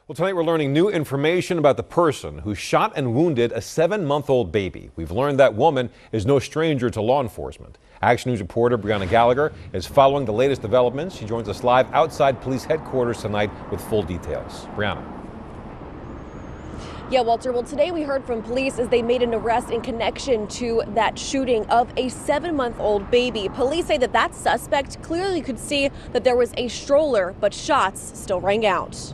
Well, tonight we're learning new information about the person who shot and wounded a 7-month-old baby. We've learned that woman is no stranger to law enforcement. Action News reporter Brianna Gallagher is following the latest developments. She joins us live outside police headquarters tonight with full details. Brianna. Yeah, Walter. Well, today we heard from police as they made an arrest in connection to that shooting of a 7-month-old baby. Police say that suspect clearly could see that there was a stroller, but shots still rang out.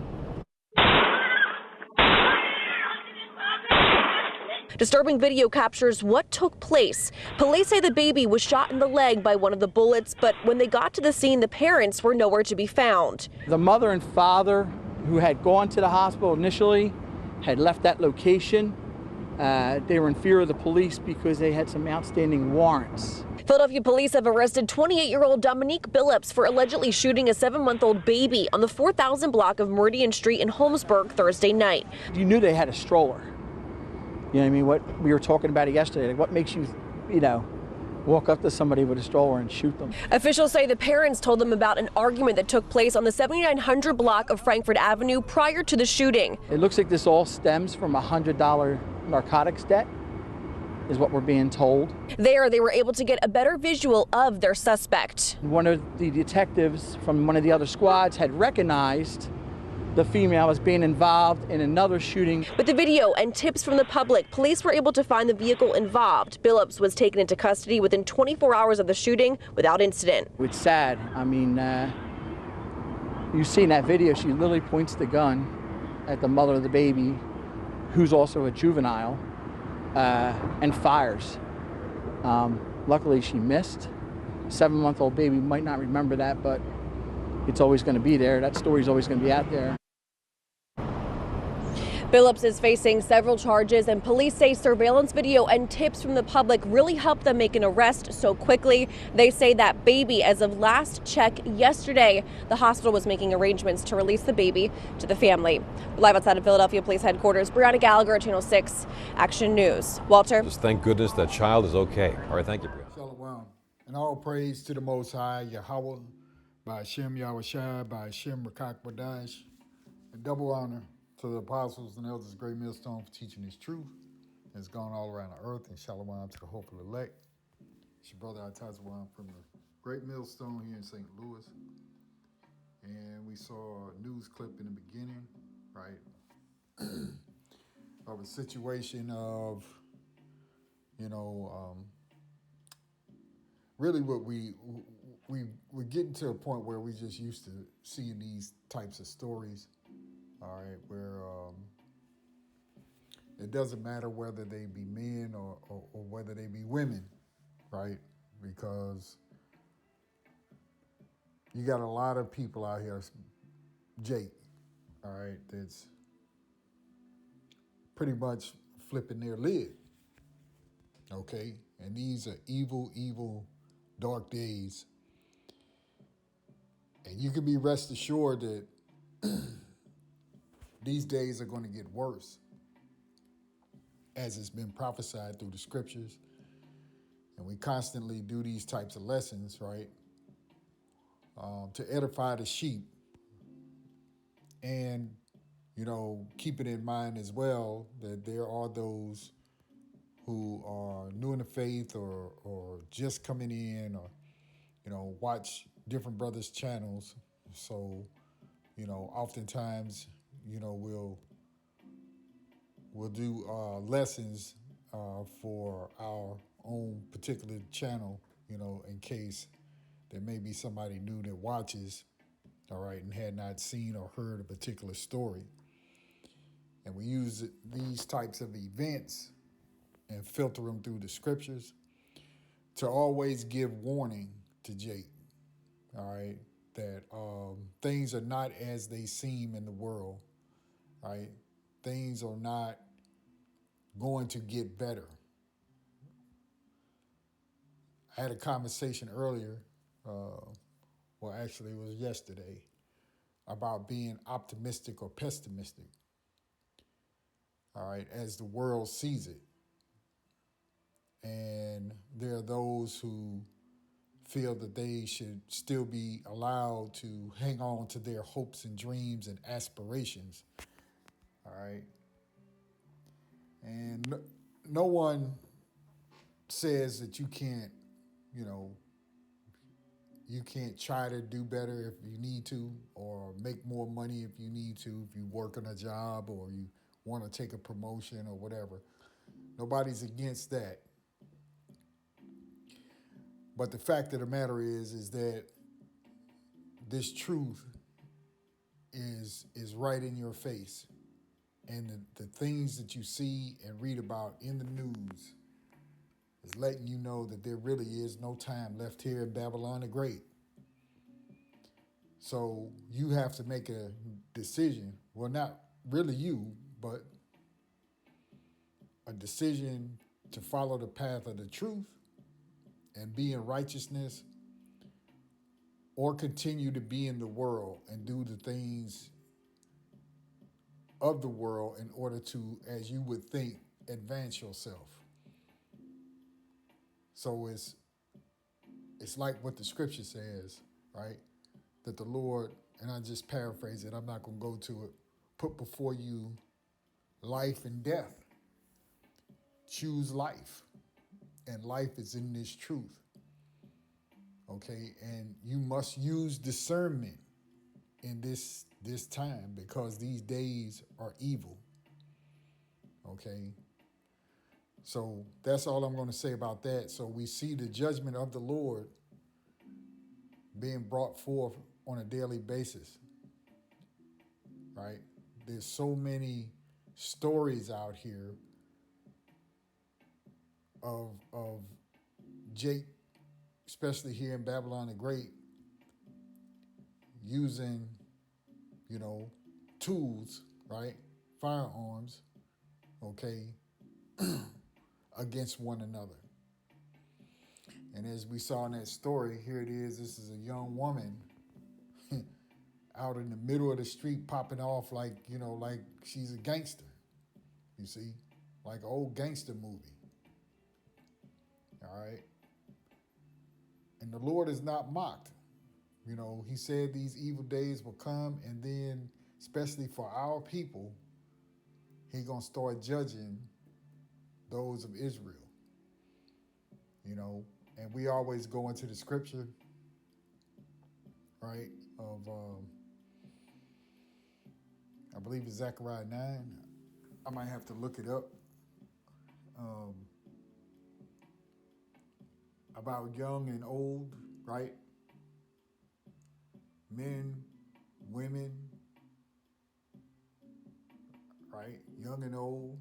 Disturbing video captures what took place. Police say the baby was shot in the leg by one of the bullets, but when they got to the scene, the parents were nowhere to be found. The mother and father, who had gone to the hospital initially, had left that location. They were in fear of the police because they had some outstanding warrants. Philadelphia police have arrested 28-year-old Dominique Billups for allegedly shooting a 7-month-old baby on the 4000 block of Meridian Street in Holmesburg Thursday night. You knew they had a stroller. You know what I mean? What we were talking about it yesterday. Like, what makes you, walk up to somebody with a stroller and shoot them? Officials say the parents told them about an argument that took place on the 7900 block of Frankfort Avenue prior to the shooting. It looks like this all stems from a $100 narcotics debt, is what we're being told. There, they were able to get a better visual of their suspect. One of the detectives from one of the other squads had recognized the female as being involved in another shooting. With the video and tips from the public, police were able to find the vehicle involved. Billups was taken into custody within 24 hours of the shooting without incident. It's sad. I mean, you see in that video, she literally points the gun at the mother of the baby, who's also a juvenile, and fires. Luckily, she missed. 7-month-old baby might not remember that, but it's always going to be there. That story's always going to be out there. Billups is facing several charges, and police say surveillance video and tips from the public really helped them make an arrest so quickly. They say that baby, as of last check yesterday, the hospital was making arrangements to release the baby to the family. Live outside of Philadelphia Police Headquarters, Brianna Gallagher, Channel 6 Action News. Walter. Just thank goodness that child is okay. All right, thank you, Brianna. Shalom. And all praise to the Most High, Yahweh, by Hashem Yahushua, by Hashem Rakak Wadash, and double honor to the apostles and elders of Great Millstone for teaching this truth. It's gone all around the earth, and shalom to the hopeful elect. It's your brother Atazwan from the Great Millstone here in St. Louis. And we saw a news clip in the beginning, right, of a situation of, really what we're getting to a point where we just used to seeing these types of stories, all right, where it doesn't matter whether they be men or whether they be women, right? Because you got a lot of people out here, Jake, all right, that's pretty much flipping their lid, okay? And these are evil, evil, dark days. And you can be rest assured that these days are going to get worse, as it's been prophesied through the scriptures. And we constantly do these types of lessons, right, to edify the sheep. And, keep it in mind as well that there are those who are new in the faith or just coming in or, watch different brothers' channels. So, oftentimes, we'll do lessons for our own particular channel, in case there may be somebody new that watches, all right, and had not seen or heard a particular story. And we use these types of events and filter them through the scriptures to always give warning to Jake, all right, that things are not as they seem in the world, right? Things are not going to get better. I had a conversation earlier, actually it was yesterday, about being optimistic or pessimistic, all right, as the world sees it. And there are those who feel that they should still be allowed to hang on to their hopes and dreams and aspirations All right. And no one says that you can't, you know, you can't try to do better if you need to, or make more money if you need to, if you work on a job or you want to take a promotion or whatever. Nobody's against that. But the fact of the matter is that this truth is right in your face. And the things that you see and read about in the news is letting you know that there really is no time left here in Babylon the Great. So you have to make a decision. Well, not really you, but a decision to follow the path of the truth and be in righteousness, or continue to be in the world and do the things of the world in order to, as you would think, advance yourself. So it's like what the scripture says, right? That the Lord, and I just paraphrase it, I'm not going to go to it, put before you life and death. Choose life. And life is in this truth. Okay? And you must use discernment in this time, because these days are evil. Okay? So that's all I'm going to say about that. So we see the judgment of the Lord being brought forth on a daily basis, right? There's so many stories out here of Jake, especially here in Babylon the Great, using, tools, right? Firearms, okay, against one another. And as we saw in that story, here it is, this is a young woman out in the middle of the street popping off like she's a gangster, you see, like an old gangster movie. All right. And the Lord is not mocked. He said these evil days will come, and then, especially for our people, He's going to start judging those of Israel. And we always go into the scripture, right, of, I believe it's Zechariah 9. I might have to look it up. About young and old, right? Men, women, right? Young and old,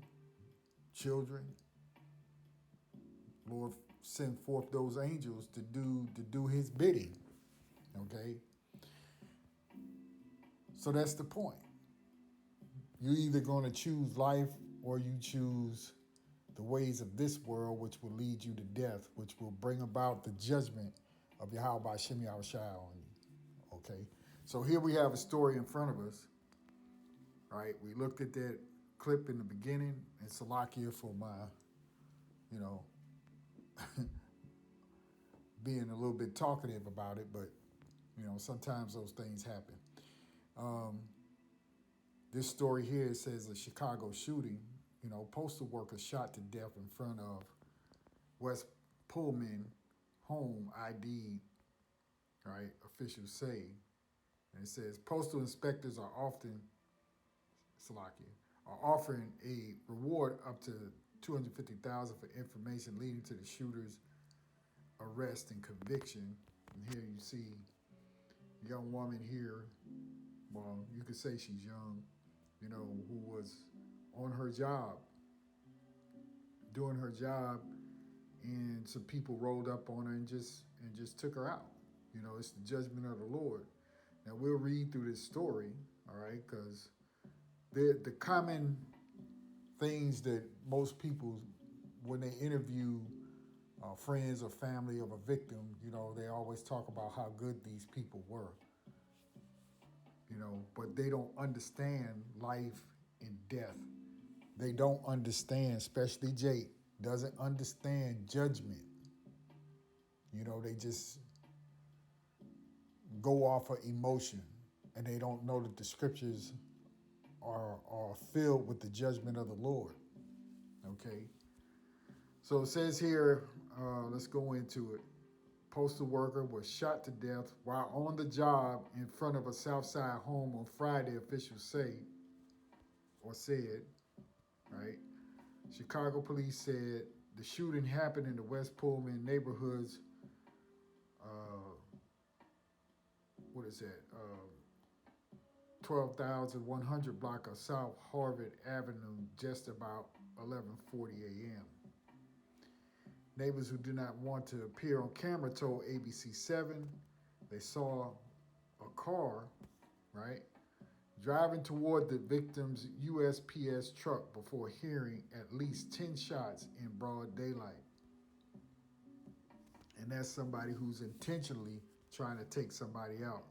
children. Lord sent forth those angels to do His bidding. Okay? So that's the point. You're either going to choose life, or you choose the ways of this world, which will lead you to death, which will bring about the judgment of Yahweh Shem Yahushua on you. Okay? So here we have a story in front of us, right? We looked at that clip in the beginning, and Salakia for my, being a little bit talkative about it, but, sometimes those things happen. This story here says a Chicago shooting, postal worker shot to death in front of West Pullman home ID, right? Officials say. And it says postal inspectors are offering a reward up to $250,000 for information leading to the shooter's arrest and conviction. And here you see a young woman here. Well, you could say she's young, who was on her job, doing her job, and some people rolled up on her and just took her out. It's the judgment of the Lord. Now we'll read through this story, all right, because the common things that most people, when they interview friends or family of a victim, they always talk about how good these people were. But they don't understand life and death. They don't understand, especially Jake, doesn't understand judgment. They just go off of emotion, and they don't know that the scriptures are filled with the judgment of the Lord. Okay. So it says here, let's go into it. Postal worker was shot to death while on the job in front of a Southside home on Friday, officials said, right? Chicago police said the shooting happened in the West Pullman neighborhoods. What is that? 12,100 block of South Harvard Avenue, just about 11:40 a.m. Neighbors who did not want to appear on camera told ABC7 they saw a car, right, driving toward the victim's USPS truck before hearing at least 10 shots in broad daylight. And that's somebody who's intentionally trying to take somebody out.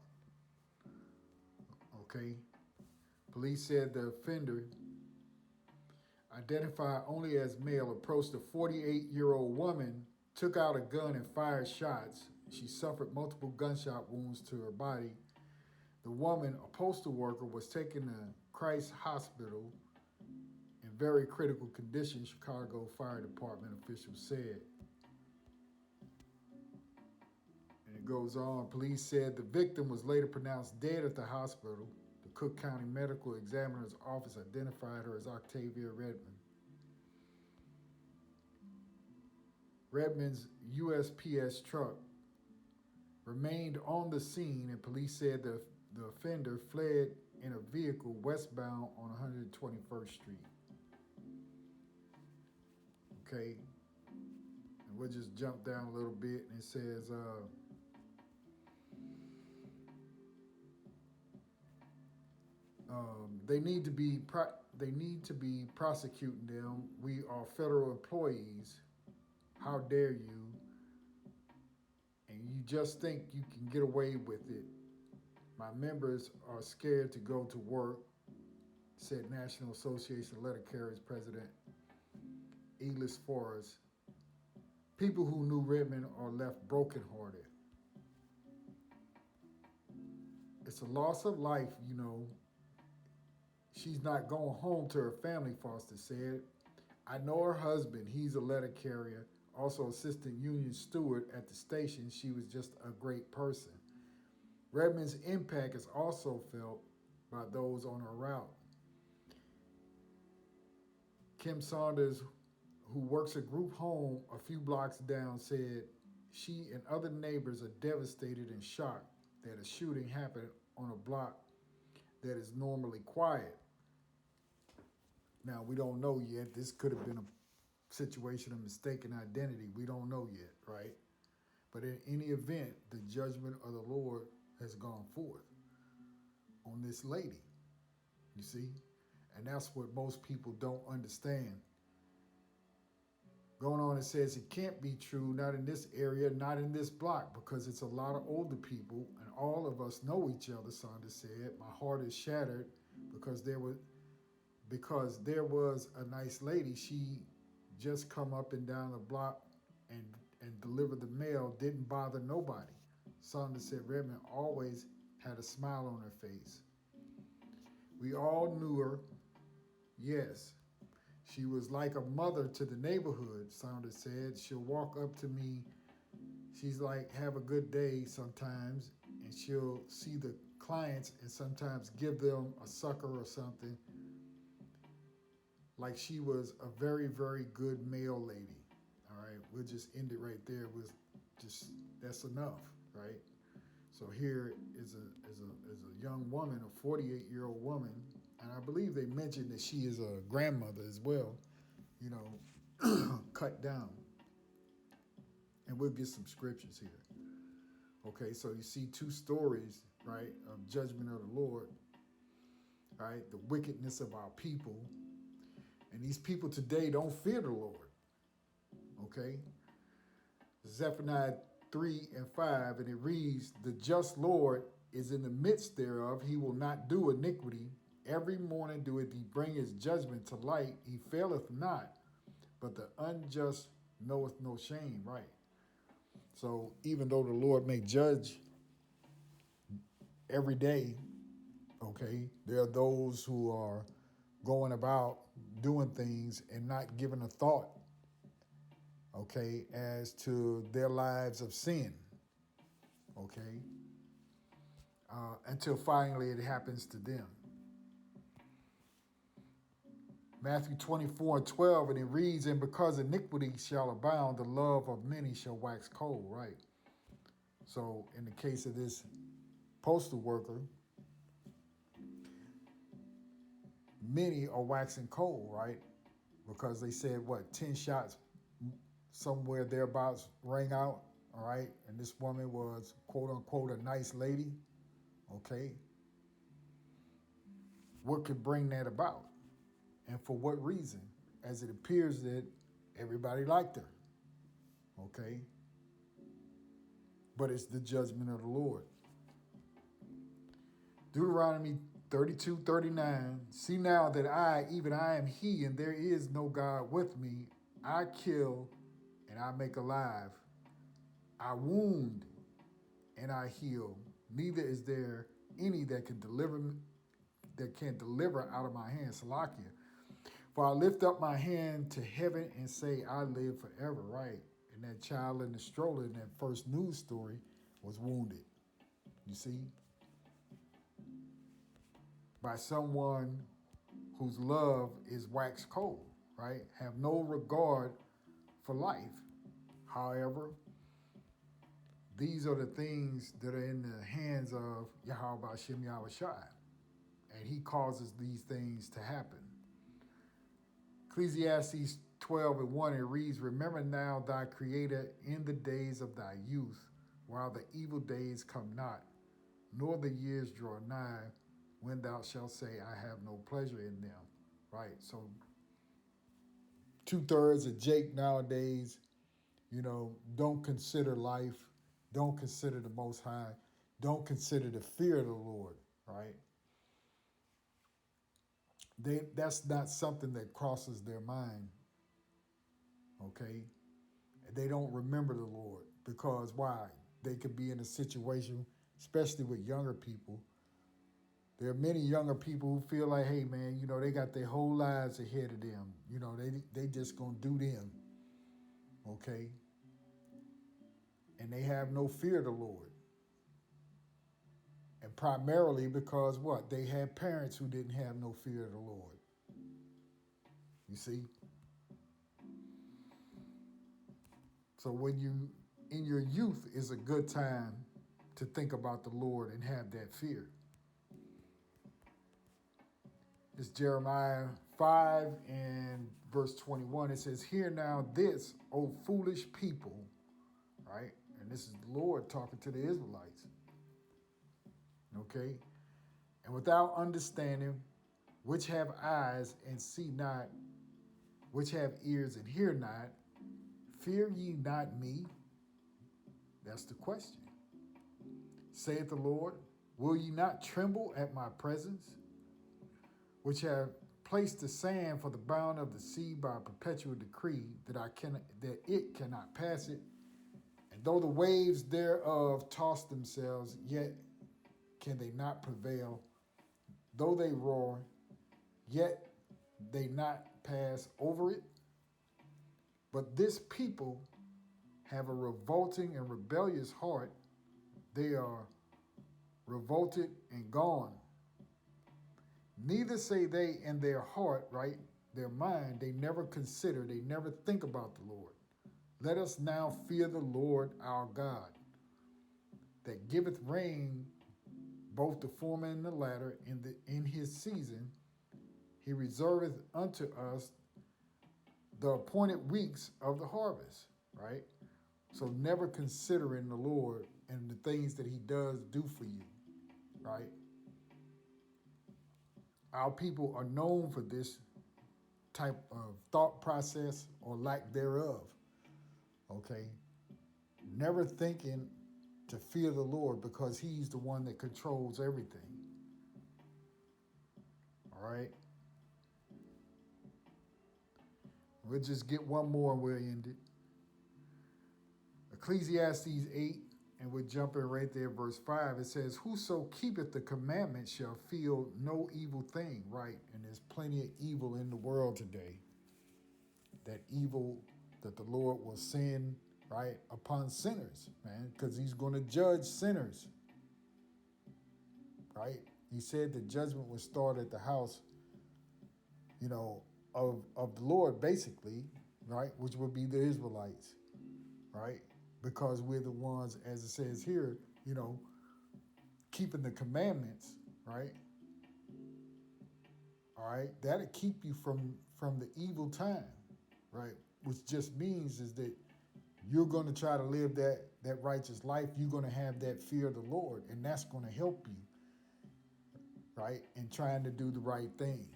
Okay? Police said the offender, identified only as male, approached a 48-year-old woman, took out a gun and fired shots. She suffered multiple gunshot wounds to her body. The woman, a postal worker, was taken to Christ Hospital in very critical condition, Chicago Fire Department officials said. And it goes on. Police said the victim was later pronounced dead at the hospital. The Cook County Medical Examiner's Office identified her as Octavia Redmond. Redmond's USPS truck remained on the scene, and police said the offender fled in a vehicle westbound on 121st Street. Okay, and we'll just jump down a little bit, and it says, they need to be prosecuting them. We are federal employees. How dare you? And you just think you can get away with it. My members are scared to go to work, said National Association of Letter Carriers President Elis Forrest. People who knew Redmond are left brokenhearted. It's a loss of life, you know. She's not going home to her family, Foster said. I know her husband. He's a letter carrier, also assistant union steward at the station. She was just a great person. Redmond's impact is also felt by those on her route. Kim Saunders, who works a group home a few blocks down, said she and other neighbors are devastated and shocked that a shooting happened on a block that is normally quiet. Now, we don't know yet. This could have been a situation of mistaken identity. We don't know yet, right? But in any event, the judgment of the Lord has gone forth on this lady, you see? And that's what most people don't understand. Going on, it says it can't be true, not in this area, not in this block, because it's a lot of older people, and all of us know each other, Saunders said. My heart is shattered because there was a nice lady. She just come up and down the block and delivered the mail, didn't bother nobody. Saunders said Redmond always had a smile on her face. We all knew her, yes. She was like a mother to the neighborhood, Saunders said. She'll walk up to me. She's like, have a good day sometimes, and she'll see the clients and sometimes give them a sucker or something. Like she was a very, very good mail lady. All right, we'll just end it right there. That's enough, right? So here is a young woman, a 48-year-old woman, and I believe they mentioned that she is a grandmother as well, you know, cut down. And we'll get some scriptures here. Okay, so you see two stories, right, of judgment of the Lord, right, the wickedness of our people. And these people today don't fear the Lord, okay? Zephaniah 3:5, and it reads, the just Lord is in the midst thereof. He will not do iniquity. Every morning doeth he bring his judgment to light. He faileth not, but the unjust knoweth no shame, right? So even though the Lord may judge every day Okay? There are those who are going about doing things and not giving a thought, okay, as to their lives of sin, okay, until finally it happens to them. Matthew 24:12, and it reads, and because iniquity shall abound, the love of many shall wax cold, right? So in the case of this postal worker, many are waxing cold, right? Because they said, what, 10 shots somewhere thereabouts rang out, all right? And this woman was, quote unquote, a nice lady, okay? What could bring that about? And for what reason? As it appears that everybody liked her, okay? But it's the judgment of the Lord. Deuteronomy 32:39. See now that I, even I am he, and there is no God with me. I kill and I make alive. I wound and I heal. Neither is there any that can deliver out of my hand. Salakia. For I lift up my hand to heaven and say, I live forever, right? And that child in the stroller in that first news story was wounded. You see? By someone whose love is wax cold, right? Have no regard for life. However, these are the things that are in the hands of Yahweh Hashem Yahushai. And he causes these things to happen. Ecclesiastes 12:1, it reads, remember now thy creator in the days of thy youth, while the evil days come not, nor the years draw nigh, when thou shalt say, I have no pleasure in them. Right? So 2/3 of Jake nowadays, don't consider life, don't consider the Most High, don't consider the fear of the Lord, right? That's not something that crosses their mind, okay? They don't remember the Lord because why? They could be in a situation, especially with younger people. There are many younger people who feel like, hey man, they got their whole lives ahead of them. They just gonna do them, okay? And they have no fear of the Lord. And primarily because what? They had parents who didn't have no fear of the Lord. You see? So when you, in your youth, is a good time to think about the Lord and have that fear. It's Jeremiah 5 and verse 21. It says, hear now this, O foolish people, right? And this is the Lord talking to the Israelites. Okay? And without understanding, which have eyes and see not, which have ears and hear not, fear ye not me? That's the question. Saith the Lord, will ye not tremble at my presence, which have placed the sand for the bound of the sea by a perpetual decree that it cannot pass it, and though the waves thereof toss themselves, yet can they not prevail, though they roar, yet they not pass over it. But this people have a revolting and rebellious heart. They are revolted and gone. Neither say they in their heart, right, their mind, they never consider, they never think about the Lord. Let us now fear the Lord our God, that giveth rain both the former and the latter in his season. He reserveth unto us the appointed weeks of the harvest, right? So never considering the Lord and the things that he does do for you, right? Our people are known for this type of thought process or lack thereof, okay? Never thinking to fear the Lord because he's the one that controls everything, all right? We'll just get one more and we'll end it. Ecclesiastes 8 And we're jumping right there, verse 5. It says, whoso keepeth the commandments shall feel no evil thing, right? And there's plenty of evil in the world today. That evil that the Lord will send, right, upon sinners, man, because he's going to judge sinners, right? He said the judgment would start at the house, of the Lord, basically, right, which would be the Israelites, right? Because we're the ones, as it says here, keeping the commandments, right? All right, that'll keep you from the evil time, right? Which just means is that you're going to try to live that righteous life. You're going to have that fear of the Lord, and that's going to help you, right, in trying to do the right things,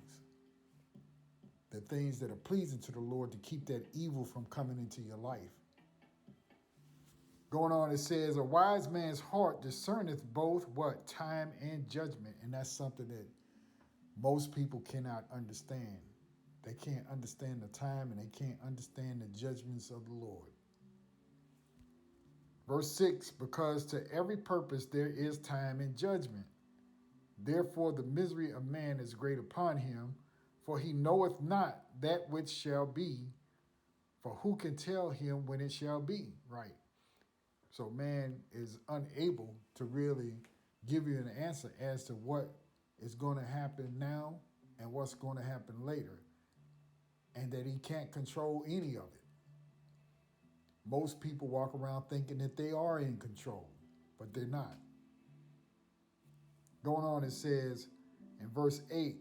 the things that are pleasing to the Lord, to keep that evil from coming into your life. Going on, it says, a wise man's heart discerneth both what? Time and judgment. And that's something that most people cannot understand. They can't understand the time, and they can't understand the judgments of the Lord. Verse 6, because to every purpose there is time and judgment. Therefore the misery of man is great upon him, for he knoweth not that which shall be, for who can tell him when it shall be, right? So man is unable to really give you an answer as to what is going to happen now and what's going to happen later, and that he can't control any of it. Most people walk around thinking that they are in control, but they're not. Going on, it says in verse 8,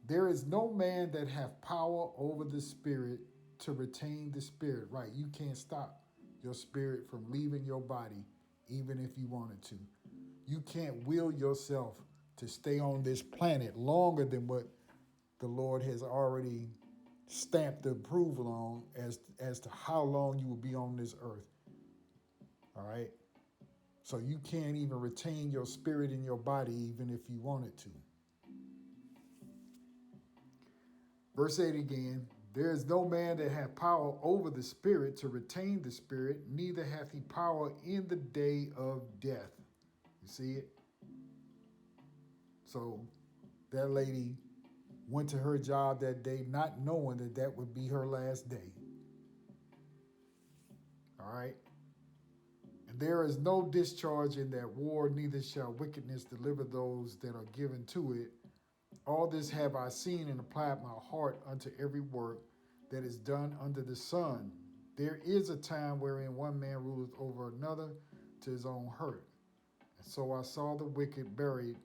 there is no man that hath power over the spirit to retain the spirit. Right, you can't stop your spirit from leaving your body even if you wanted to. You can't will yourself to stay on this planet longer than what the Lord has already stamped the approval on as to how long you will be on this earth. All right? So you can't even retain your spirit in your body even if you wanted to. Verse 8 again, there is no man that hath power over the spirit to retain the spirit, neither hath he power in the day of death. You see it? So that lady went to her job that day not knowing that that would be her last day. All right? And there is no discharge in that war, neither shall wickedness deliver those that are given to it. All this have I seen and applied my heart unto every work that is done under the sun. There is a time wherein one man ruleth over another to his own hurt. And so I saw the wicked buried,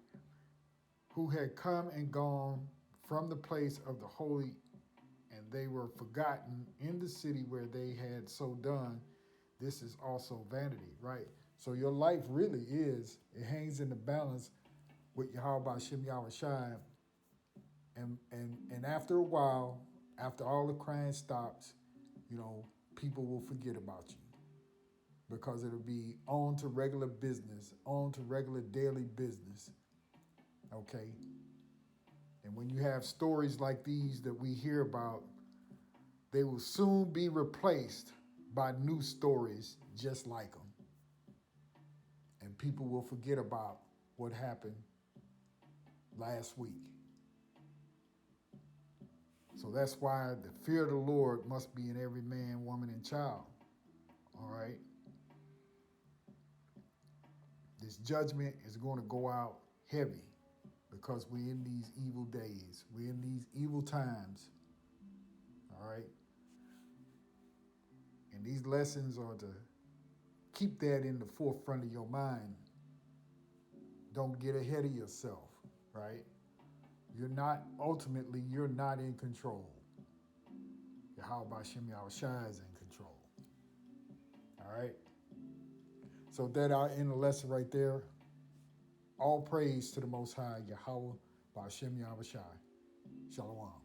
who had come and gone from the place of the holy, and they were forgotten in the city where they had so done. This is also vanity, right? So your life really is, it hangs in the balance with Yahweh Shem Yahweh Shai. And after a while, after all the crying stops, people will forget about you, because it'll be on to regular business, on to regular daily business, okay? And when you have stories like these that we hear about, they will soon be replaced by new stories just like them. And people will forget about what happened last week. So that's why the fear of the Lord must be in every man, woman, and child. All right? This judgment is going to go out heavy, because we're in these evil days. We're in these evil times. All right? And these lessons are to keep that in the forefront of your mind. Don't get ahead of yourself, right? You're not in control. Yahweh Shem Yahweh Shai is in control. All right? So that our end the lesson right there. All praise to the Most High, Yahweh Shem Yahweh Shai. Shalom.